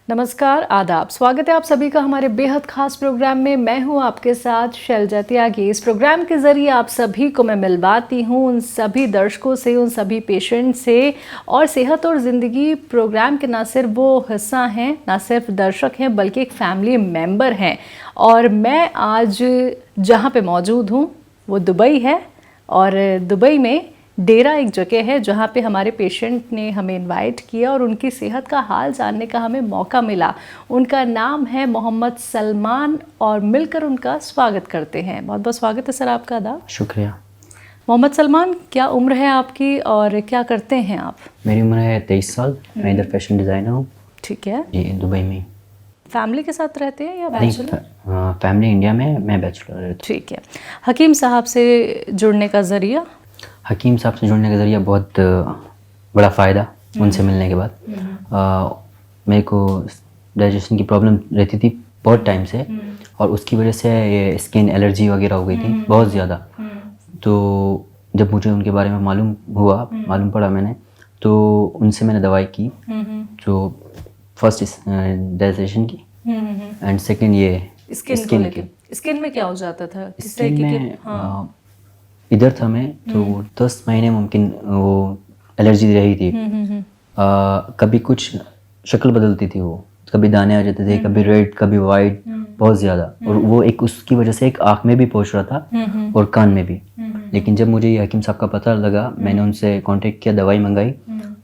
नमस्कार, आदाब। स्वागत है आप सभी का हमारे बेहद खास प्रोग्राम में। मैं हूं आपके साथ शैलजा त्यागी। इस प्रोग्राम के ज़रिए आप सभी को मैं मिलवाती हूं उन सभी दर्शकों से, उन सभी पेशेंट से। और सेहत और ज़िंदगी प्रोग्राम के ना सिर्फ वो हिस्सा हैं, ना सिर्फ दर्शक हैं, बल्कि एक फैमिली मेम्बर हैं। और मैं आज जहां पे मौजूद हूं वो दुबई है। और दुबई में डेरा एक जगह है जहाँ पे हमारे पेशेंट ने हमें इनवाइट किया और उनकी सेहत का हाल जानने का हमें मौका मिला। उनका नाम है मोहम्मद सलमान और मिलकर उनका स्वागत करते हैं। बहुत बहुत स्वागत है सर आपका। आदाब। शुक्रिया। मोहम्मद सलमान, क्या उम्र है आपकी और क्या करते हैं आप? मेरी उम्र है 23 साल। मैं इधर फैशन डिज़ाइनर हूँ। ठीक है जी, दुबई में। फैमिली के साथ रहते हैं या नहीं, बैचलर? फैमिली इंडिया में, मैं बैचलर रहता हूँ। ठीक है। हकीम साहब से जुड़ने का ज़रिया? हकीम साहब से जुड़ने के ज़रिए बहुत बड़ा फ़ायदा उनसे मिलने के बाद। मेरे को डाइजेशन की प्रॉब्लम रहती थी बहुत टाइम से, और उसकी वजह से ये स्किन एलर्जी वगैरह हो गई थी बहुत ज़्यादा। तो जब मुझे उनके बारे में मालूम पड़ा मैंने, तो उनसे मैंने दवाई की, जो फर्स्ट डाइजेशन की एंड सेकंड ये स्किन की। स्किन में क्या हो जाता था? स्किन में इधर था मैं तो 10 महीने मुमकिन वो एलर्जी रही थी। कभी कुछ शक्ल बदलती थी, वो कभी दाने आ जाते थे, कभी रेड, कभी वाइट, बहुत ज़्यादा। और वो एक उसकी वजह से एक आँख में भी पहुंच रहा था और कान में भी। लेकिन जब मुझे ये हकीम साहब का पता लगा, मैंने उनसे कांटेक्ट किया, दवाई मंगाई।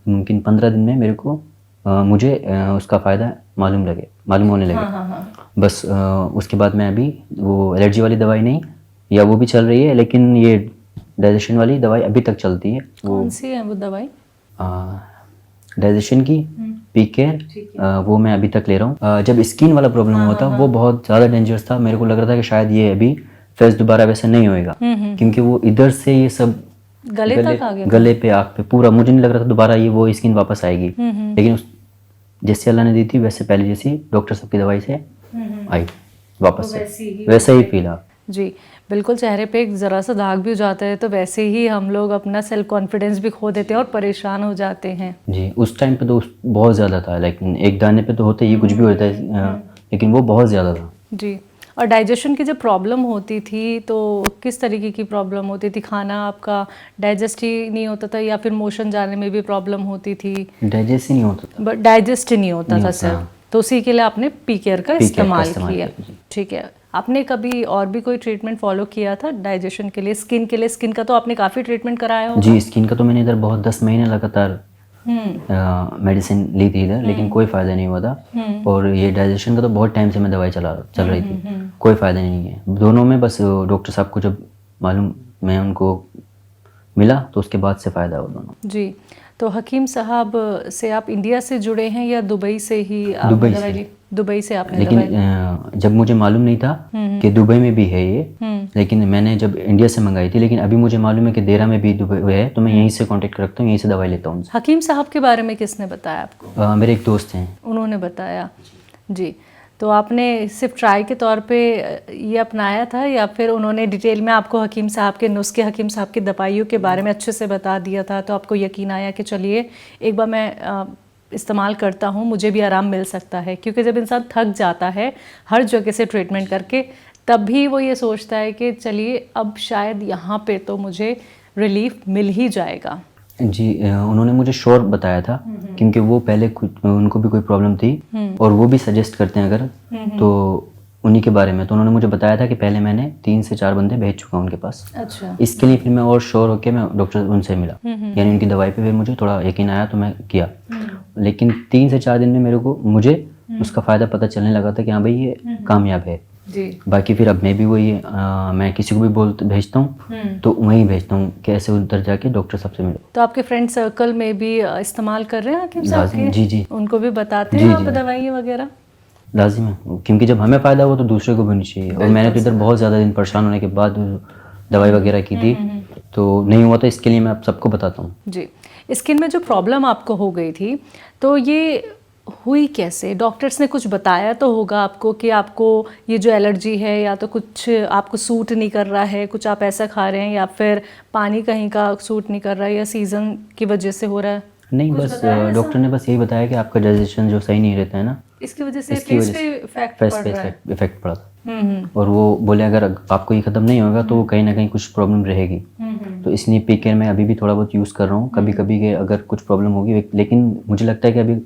मुमकिन 15 दिन में मेरे को मुझे उसका फ़ायदा मालूम होने लगे। बस उसके बाद मैं अभी वो एलर्जी वाली दवाई नहीं, या वो भी चल रही है, लेकिन ये डाइजेशन वाली दवाई अभी तक चलती है। कौन सी है वो दवाई? डाइजेशन की पीकेयर, वो मैं अभी तक ले रहा हूँ। जब स्किन वाला प्रॉब्लम हुआ था, वो बहुत ज़्यादा डेंजरस था। मेरे को लग रहा था कि शायद ये अभी फेस दोबारा वैसे नहीं होएगा, क्योंकि वो इधर से ये सब गले तक आ गया था। गले पे, आँख पे, पूरा। मुझे नहीं लग रहा था दोबारा ये वो स्किन वापस आएगी, लेकिन जैसे अल्लाह ने दी थी वैसे, पहले जैसी डॉक्टर साहब की दवाई से आई वापस से, वैसे ही फील। जी बिल्कुल। चेहरे पे एक ज़रा सा दाग भी हो जाता है तो वैसे ही हम लोग अपना सेल्फ कॉन्फिडेंस भी खो देते हैं और परेशान हो जाते हैं। जी, उस टाइम पे तो बहुत ज़्यादा था, लेकिन एक दाने पे तो होते ही कुछ भी होता है, लेकिन वो बहुत ज़्यादा था। जी। और डाइजेशन की जब प्रॉब्लम होती थी तो किस तरीके की प्रॉब्लम होती थी? खाना आपका डाइजेस्ट ही नहीं होता था या फिर मोशन जाने में भी प्रॉब्लम होती थी? डाइजेस्ट ही नहीं होता था। बट डाइजेस्ट ही नहीं होता था सर, तो उसी के लिए आपने पीकेयर का इस्तेमाल किया। ठीक है। आपने कभी और भी कोई ट्रीटमेंट फॉलो किया था डाइजेशन के लिए, स्किन के लिए? स्किन का तो आपने काफ़ी ट्रीटमेंट कराया होगा। जी, स्किन का तो मैंने इधर बहुत 10 महीने लगातार मेडिसिन ली थी इधर, लेकिन कोई फ़ायदा नहीं हुआ था। और ये डाइजेशन का तो बहुत टाइम से मैं दवाई चल रही थी, कोई फ़ायदा नहीं है दोनों में। बस डॉक्टर साहब को जब मैं उनको मिला तो उसके बाद से फ़ायदा हुआ दोनों। जी। तो हकीम साहब से आप इंडिया से जुड़े हैं या दुबई से ही? दुबई से आपने लेकिन जब मुझे मालूम नहीं था कि दुबई में भी है ये, लेकिन मैंने जब इंडिया से मंगाई थी, लेकिन अभी मुझे मालूम है कि देरा में भी दुबई है, तो मैं यहीं से कांटेक्ट रखता हूँ, यहीं से दवाई लेता हूँ। हकीम साहब के बारे में किसने बताया आपको? मेरे एक दोस्त हैं, उन्होंने बताया। जी। तो आपने सिर्फ ट्राई के तौर पे ये अपनाया था या फिर उन्होंने डिटेल में आपको हकीम साहब के नुस्खे, हकीम साहब की दवाइयों के बारे में अच्छे से बता दिया था, तो आपको यकीन आया कि चलिए एक बार मैं इस्तेमाल करता हूँ, मुझे भी आराम मिल सकता है? क्योंकि जब इंसान थक जाता है हर जगह से ट्रीटमेंट करके, तब भी वो ये सोचता है कि चलिए अब शायद यहाँ पे तो मुझे रिलीफ मिल ही जाएगा। जी, उन्होंने मुझे श्योर बताया था, क्योंकि वो पहले उनको भी कोई प्रॉब्लम थी, और वो भी सजेस्ट करते हैं अगर तो उन्हीं के बारे में। तो उन्होंने मुझे बताया था कि पहले मैंने 3 से 4 बंदे भेज चुका हूँ उनके पास। अच्छा। इसके लिए फिर मैं और श्योर होकर मैं डॉक्टर उनसे मिला, यानी उनकी दवाई पे फिर मुझे थोड़ा यकीन आया तो मैं किया। लेकिन 3 से 4 दिन में मुझे उसका फ़ायदा पता चलने लगा था कि हाँ भाई ये कामयाब है। जी। बाकी फिर अब मैं भी वही मैं किसी को भी भेजता हूँ तो वहीं भेजता हूँ कि ऐसे उधर जाके डॉक्टर साहब से मिलो। तो आपके फ्रेंड सर्कल में भी इस्तेमाल कर रहे हैं हकीम साहब के? जी जी, उनको भी बताते हैं आप दवाइयाँ वगैरह? लाजिम है, क्योंकि जब हमें फ़ायदा हो तो दूसरे को भी होनी चाहिए। और मैंने तो इधर बहुत ज़्यादा दिन परेशान होने के बाद दवाई वगैरह की थी, तो नहीं हुआ, तो इसके लिए मैं आप सबको बताता हूँ। जी। स्किन में जो प्रॉब्लम आपको हो गई थी तो ये हुई कैसे? डॉक्टर्स ने कुछ बताया तो होगा आपको कि आपको ये जो एलर्जी है या तो कुछ आपको सूट नहीं कर रहा है, कुछ आप ऐसा खा रहे हैं, या फिर पानी कहीं का सूट नहीं कर रहा है, या सीज़न की वजह से हो रहा है? नहीं, बस डॉक्टर ने बस यही बताया कि आपका डाइजेशन जो सही नहीं रहता है ना, इसकी वजह से इसकी फेस वजह पे से इफेक्ट फेस पड़ पे रहा है। इफेक्ट पड़ा था। हम्म। और वो बोले अगर आपको ये ख़त्म नहीं होगा तो कहीं ना कहीं कुछ प्रॉब्लम रहेगी। तो इसलिए पी केयर मैं अभी भी थोड़ा बहुत यूज़ कर रहा हूँ कभी कभी के अगर कुछ प्रॉब्लम होगी, लेकिन मुझे लगता है कि अभी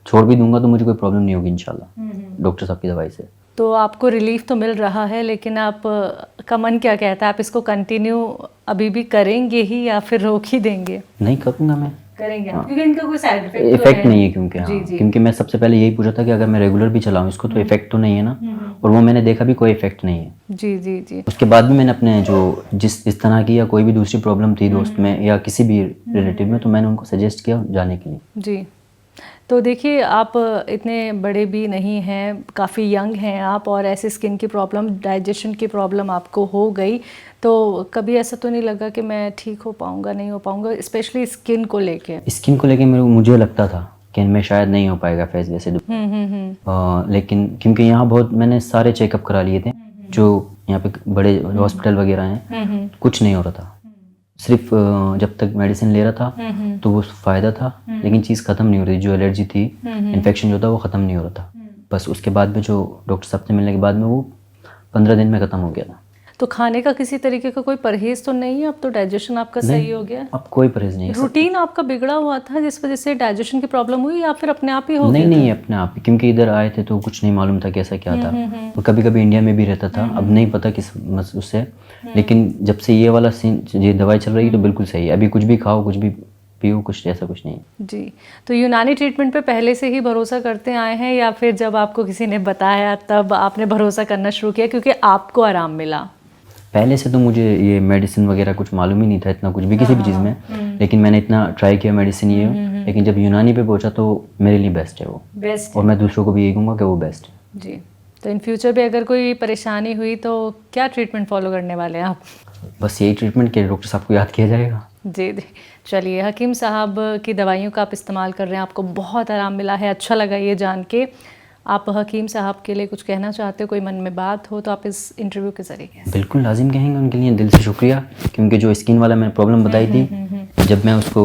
छोड़ भी दूंगा तो मुझे कोई प्रॉब्लम नहीं होगी इंशाल्लाह डॉक्टर साहब की दवाई से। तो आपको रिलीफ तो मिल रहा है, लेकिन आप का मन क्या कहता है, आप इसको कंटिन्यू अभी भी करेंगे ही या फिर रोक ही देंगे? नहीं करूँगा मैं, करेंगे हाँ। क्योंकि इनका कोई साइड इफेक्ट इफेक्ट नहीं है क्योंकि जी हाँ, जी। क्योंकि मैं सबसे पहले यही पूछा था कि अगर मैं रेगुलर भी चलाऊँ इसको तो इफेक्ट तो नहीं है ना, और वो मैंने देखा भी कोई इफेक्ट नहीं है। जी जी जी। उसके बाद भी मैंने अपने जो इस तरह की या कोई भी दूसरी प्रॉब्लम थी दोस्त में या किसी भी रिलेटिव में, तो मैंने उनको सजेस्ट किया जाने के लिए। जी। तो देखिए, आप इतने बड़े भी नहीं हैं, काफ़ी यंग हैं आप, और ऐसे स्किन की प्रॉब्लम, डाइजेशन की प्रॉब्लम आपको हो गई, तो कभी ऐसा तो नहीं लगा कि मैं ठीक हो पाऊँगा, नहीं हो पाऊँगा, स्पेशली स्किन को लेके? स्किन को लेके मुझे लगता था कि इनमें शायद नहीं हो पाएगा फेस जैसे लेकिन क्योंकि यहाँ बहुत मैंने सारे चेकअप करा लिए थे जो यहाँ पे बड़े हॉस्पिटल वगैरह हैं, कुछ नहीं हो रहा था। सिर्फ जब तक मेडिसिन ले रहा था तो वो फ़ायदा था, लेकिन चीज़ ख़त्म नहीं हो रही, जो एलर्जी थी, इन्फेक्शन जो था वो ख़त्म नहीं हो रहा था। बस उसके बाद में जो डॉक्टर साहब से मिलने के बाद में वो 15 दिन में ख़त्म हो गया था। तो खाने का किसी तरीके का कोई परहेज तो नहीं है? अब तो डाइजेशन आपका सही हो गया? अब कोई परहेज नहीं है। रूटीन आपका बिगड़ा हुआ था जिस वजह से डाइजेशन की प्रॉब्लम हुई, या फिर अपने आप ही हो नहीं गया? नहीं, अपने आप ही, क्योंकि इधर आए थे तो कुछ नहीं मालूम था कैसा क्या था, और कभी कभी इंडिया में भी रहता था, अब नहीं पता किस उससे, लेकिन जब से ये वाला सीन, ये दवाई चल रही है तो बिल्कुल सही है। अभी कुछ भी खाओ, कुछ भी पियो, कुछ ऐसा कुछ नहीं। जी। तो यूनानी ट्रीटमेंट पे पहले से ही भरोसा करते आए हैं, या फिर जब आपको किसी ने बताया तब आपने भरोसा करना शुरू किया क्योंकि आपको आराम मिला? पहले से तो मुझे ये मेडिसिन वगैरह कुछ मालूम ही नहीं था, इतना कुछ भी किसी भी चीज़ में, लेकिन मैंने इतना ट्राई किया मेडिसिन ये, लेकिन जब यूनानी पे पहुंचा तो मेरे लिए बेस्ट है वो, बेस्ट। और मैं दूसरों को भी यही कहूँगा कि वो बेस्ट है। जी। तो इन फ्यूचर भी अगर कोई परेशानी हुई तो क्या ट्रीटमेंट फॉलो करने वाले हैं आप? बस यही ट्रीटमेंट के डॉक्टर साहब को याद किया जाएगा। जी जी। चलिए, हकीम साहब की दवाइयों का आप इस्तेमाल कर रहे हैं, आपको बहुत आराम मिला है, अच्छा लगा ये जान के। आप हकीम साहब के लिए कुछ कहना चाहते हो, कोई मन में बात हो तो आप इस इंटरव्यू के जरिए? बिल्कुल लाजिम कहेंगे उनके लिए दिल से शुक्रिया, क्योंकि जो स्किन वाला मैंने प्रॉब्लम बताई थी, जब मैं उसको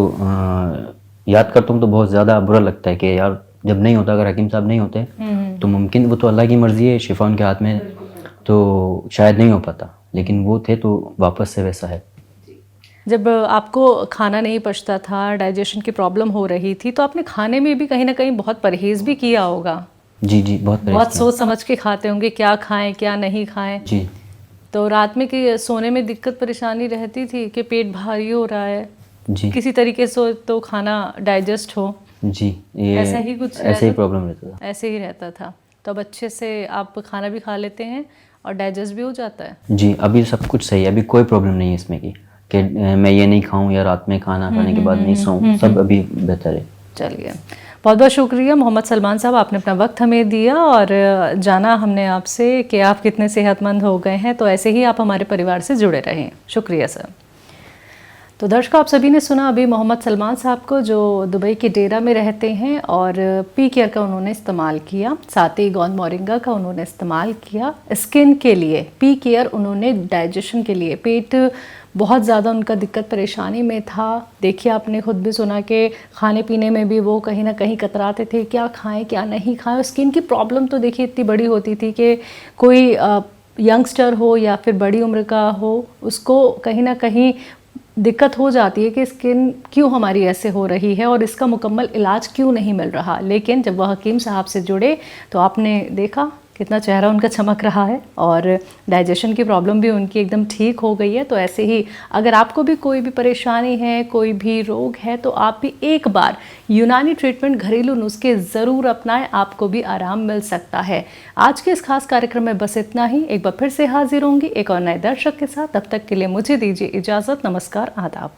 याद करता हूँ तो बहुत ज़्यादा बुरा लगता है कि यार जब नहीं होता, अगर हकीम साहब नहीं होते तो मुमकिन, वो तो अल्लाह की मर्ज़ी है, शिफा उनके हाथ में, तो शायद नहीं हो पाता, लेकिन वो थे तो वापस से वैसा है। जब आपको खाना नहीं पचता था, डाइजेशन की प्रॉब्लम हो रही थी, तो आपने खाने में भी कहीं ना कहीं बहुत परहेज़ भी किया होगा? जी जी, बहुत सोच समझ के खाते होंगे, क्या खाएं क्या नहीं खाएं। जी। तो रात में कि सोने में दिक्कत परेशानी रहती थी कि पेट भारी हो रहा है, जी किसी तरीके से तो खाना डाइजेस्ट हो? जी, ये ऐसा ही कुछ ऐसे ही प्रॉब्लम रहता था। ऐसे ही रहता था। तो अब अच्छे से आप खाना भी खा लेते हैं और डाइजेस्ट भी हो जाता है? जी, अभी सब कुछ सही है, अभी कोई प्रॉब्लम नहीं है इसमें कि मैं ये नहीं खाऊं या रात में खाना खाने के बाद नहीं सोऊं, सब अभी बेहतर है। चलिए, बहुत बहुत शुक्रिया मोहम्मद सलमान साहब, आपने अपना वक्त हमें दिया और जाना हमने आपसे कि आप कितने सेहतमंद हो गए हैं। तो ऐसे ही आप हमारे परिवार से जुड़े रहें। शुक्रिया सर। तो दर्शकों, आप सभी ने सुना अभी मोहम्मद सलमान साहब को, जो दुबई के डेरा में रहते हैं, और पी केयर का उन्होंने इस्तेमाल किया, साथ ही गोंद मोरिंगा का उन्होंने इस्तेमाल किया स्किन के लिए, पी केयर उन्होंने डाइजेशन के लिए। पेट बहुत ज़्यादा उनका दिक्कत परेशानी में था। देखिए, आपने खुद भी सुना कि खाने पीने में भी वो कहीं ना कहीं कतराते थे, क्या खाएं क्या नहीं खाएं। और स्किन की प्रॉब्लम तो देखिए इतनी बड़ी होती थी कि कोई यंगस्टर हो या फिर बड़ी उम्र का हो, उसको कहीं ना कहीं दिक्कत हो जाती है कि स्किन क्यों हमारी ऐसे हो रही है और इसका मुकम्मल इलाज क्यों नहीं मिल रहा। लेकिन जब वह हकीम साहब से जुड़े तो आपने देखा कितना चेहरा उनका चमक रहा है, और डाइजेशन की प्रॉब्लम भी उनकी एकदम ठीक हो गई है। तो ऐसे ही अगर आपको भी कोई भी परेशानी है, कोई भी रोग है, तो आप भी एक बार यूनानी ट्रीटमेंट, घरेलू नुस्खे ज़रूर अपनाएं, आपको भी आराम मिल सकता है। आज के इस खास कार्यक्रम में बस इतना ही। एक बार फिर से हाजिर होंगी एक और नए दर्शक के साथ। तब तक के लिए मुझे दीजिए इजाज़त। नमस्कार, आदाब।